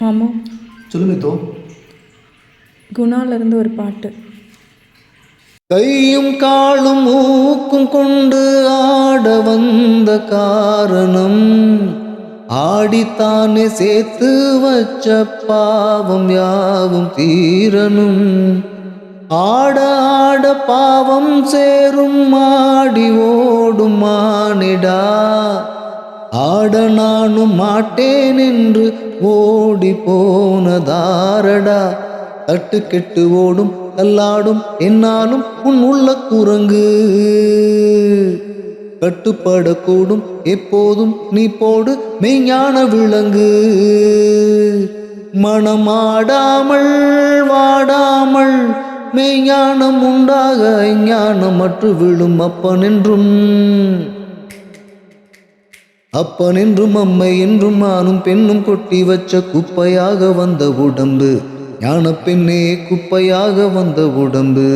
ஆமாம். சொல்லுமே தோ. குணாலிருந்து ஒரு பாட்டு. கையும் காலும் மூக்கும் கொண்டு ஆட வந்த காரணம், ஆடித்தானே சேர்த்து வச்ச பாவம் யாவும் தீரனும். ஆட ஆட பாவம் சேரும் ஆடி ஓடும் மானிடா, ஆட நானும் மாட்டேன் என்று ஓடி போனதாரடா. தட்டு கெட்டு ஓடும் கல்லாடும் என்னாலும் உன் உள்ள குரங்கு, கட்டுப்படக்கூடும் எப்போதும் நீ போடு மெய்ஞான விலங்கு. மனமாடாமல் வாடாமல் மெய்ஞானம் உண்டாக ஞானமற்று விழும் அப்பனென்றும், அப்பனென்றும் அம்மை என்றும் ஆணும் பெண்ணும் கொட்டி வச்ச குப்பையாக வந்த உடம்பு, ஞான பெண்ணே குப்பையாக வந்த உடம்பு.